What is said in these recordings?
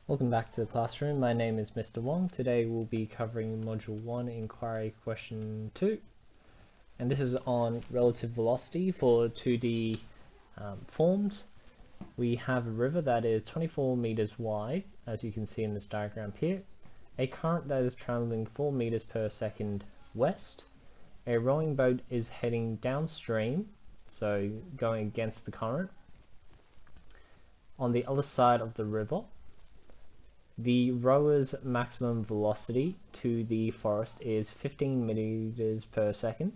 Welcome back to the classroom. My name is Mr. Wong. Today we'll be covering Module 1 Inquiry Question 2. And this is on relative velocity for 2D forms. We have a river that is 24 meters wide, as you can see in this diagram here. A current that is traveling 4 meters per second west. A rowing boat is heading downstream, so going against the current. On the other side of the river, the rower's maximum velocity to the forest is 15 meters per second.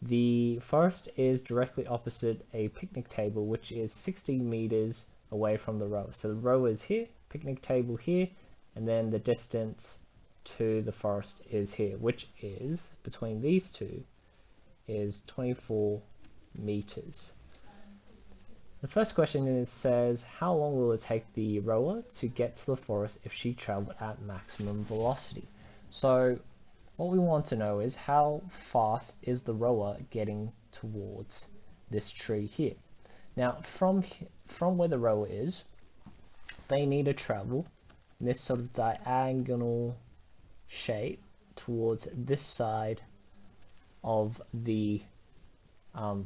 The forest is directly opposite a picnic table, which is 60 meters away from the rower. So the rower is here, picnic table here, and then the distance to the forest is here, which is, between these two, is 24 meters. The first question says, how long will it take the rower to get to the forest if she traveled at maximum velocity? So what we want to know is how fast is the rower getting towards this tree here. Now from where the rower is, they need to travel in this sort of diagonal shape towards this side of the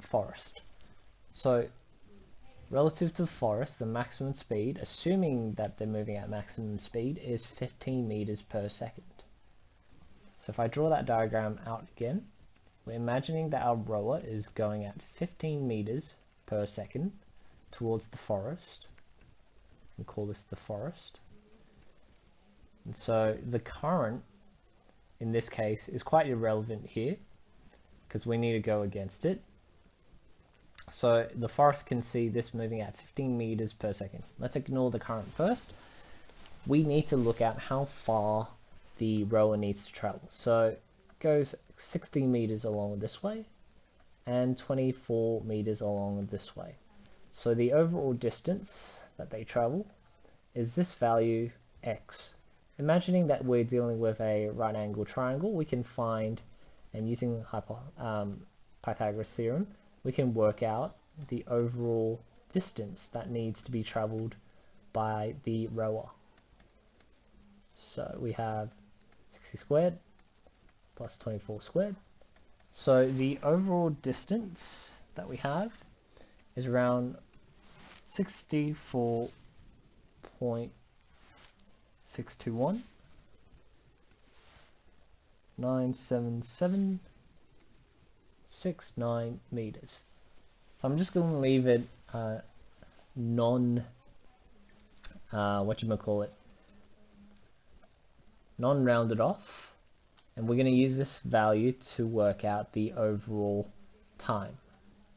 forest. So relative to the forest, the maximum speed, assuming that they're moving at maximum speed, is 15 meters per second. So if I draw that diagram out again, we're imagining that our rower is going at 15 meters per second towards the forest. We'll call this the forest. And so the current, in this case, is quite irrelevant here, because we need to go against it. So the forest can see this moving at 15 meters per second. Let's ignore the current first. We need to look at how far the rower needs to travel. So it goes 60 meters along this way and 24 meters along this way. So the overall distance that they travel is this value x. Imagining that we're dealing with a right angle triangle, we can find, and using Pythagoras theorem, we can work out the overall distance that needs to be traveled by the rower. So we have 60 squared plus 24 squared. So the overall distance that we have is around 64.621 97769 meters. So I'm just going to leave it non-rounded off, and we're going to use this value to work out the overall time,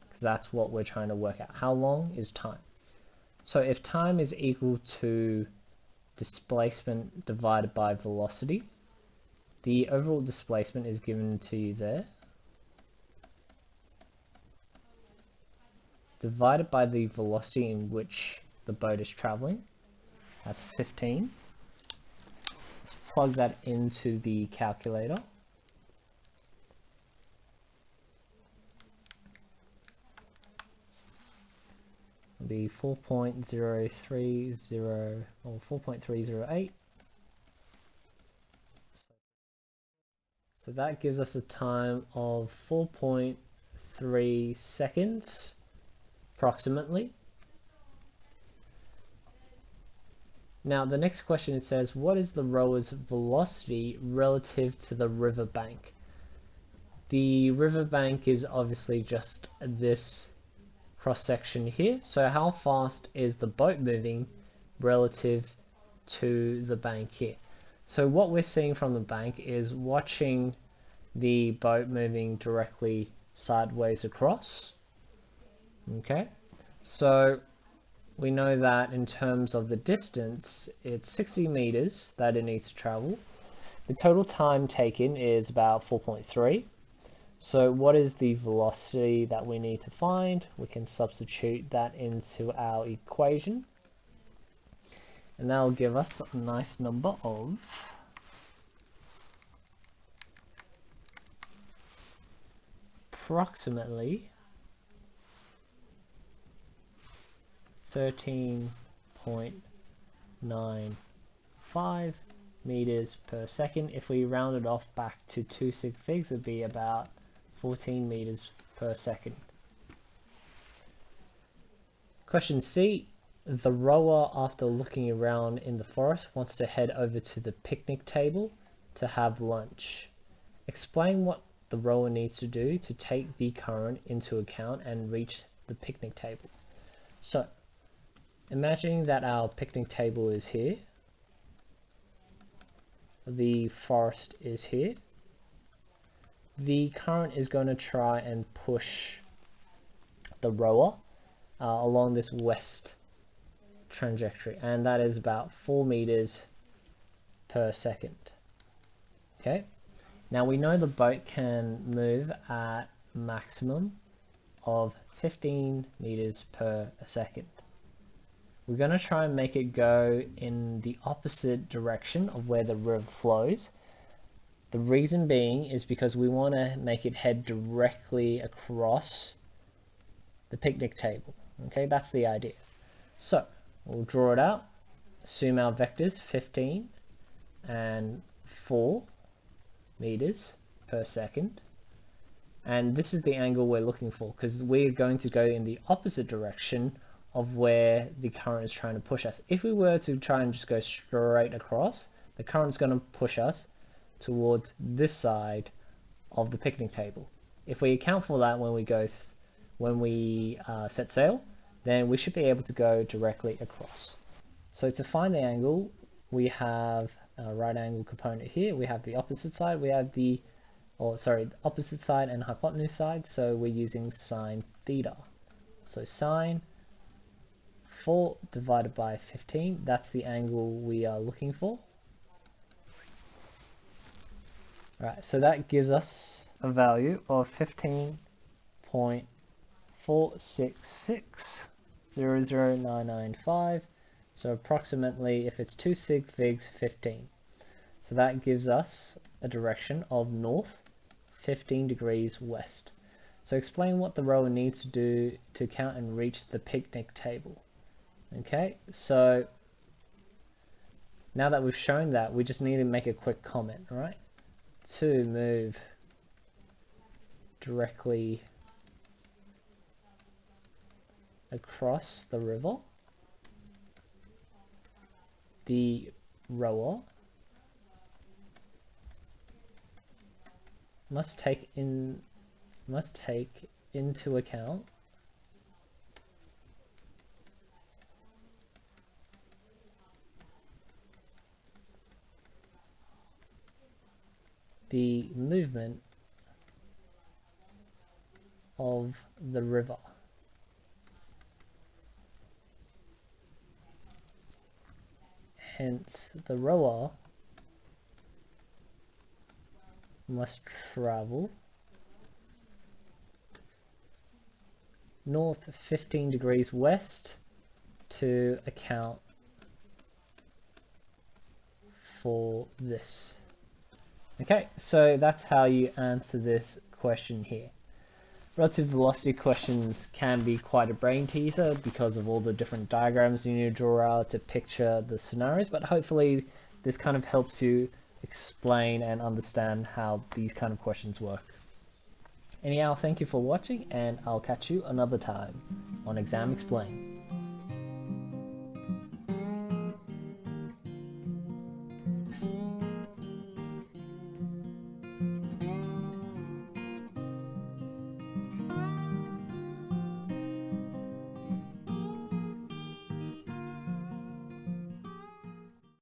because that's what we're trying to work out. How long is time? So if time is equal to displacement divided by velocity, the overall displacement is given to you there, divided by the velocity in which the boat is traveling. That's 15. Let's plug that into the calculator. It'll be 4.030 or 4.308. So that gives us a time of 4.3 seconds approximately. Now the next question, it says, what is the rower's velocity relative to the river bank? The river bank is obviously just this cross section here. So how fast is the boat moving relative to the bank here? So what we're seeing from the bank is watching the boat moving directly sideways across. Okay, so we know that in terms of the distance, it's 60 meters that it needs to travel. The total time taken is about 4.3. So what is the velocity that we need to find? We can substitute that into our equation, and that will give us a nice number of approximately 13.9 5 meters per second. If we round it off back to 2 sig figs, it'd be about 14 meters per second. Question C. The rower, after looking around in the forest, wants to head over to the picnic table to have lunch. Explain what the rower needs to do to take the current into account and reach the picnic table. So, imagining that our picnic table is here, the forest is here, the current is going to try and push the rower along this west trajectory, and that is about 4 meters per second. Okay, now we know the boat can move at maximum of 15 meters per second. We're going to try and make it go in the opposite direction of where the river flows. The reason being is because we want to make it head directly across the picnic table. Okay, that's the idea. So we'll draw it out, assume our vectors 15 and 4 meters per second. And this is the angle we're looking for, because we're going to go in the opposite direction of where the current is trying to push us. If we were to try and just go straight across, the current's going to push us towards this side of the picnic table. If we account for that when we set sail, then we should be able to go directly across. So to find the angle, we have a right angle component here. We have the opposite side. We have the opposite side and hypotenuse side. So we're using sine theta. So sine 4 divided by 15, that's the angle we are looking for. Alright, so that gives us a value of 15.46600995. So approximately, if it's 2 sig figs, 15. So that gives us a direction of north, 15 degrees west. So explain what the rower needs to do to count and reach the picnic table. Okay, so now that we've shown that, we just need to make a quick comment, right? To move directly across the river, the rower must take into account the movement of the river. Hence, the rower must travel north 15 degrees west to account for this. Okay, so that's how you answer this question here. Relative velocity questions can be quite a brain teaser because of all the different diagrams you need to draw out to picture the scenarios, but hopefully this kind of helps you explain and understand how these kind of questions work. Anyhow, thank you for watching, and I'll catch you another time on Exam Explain.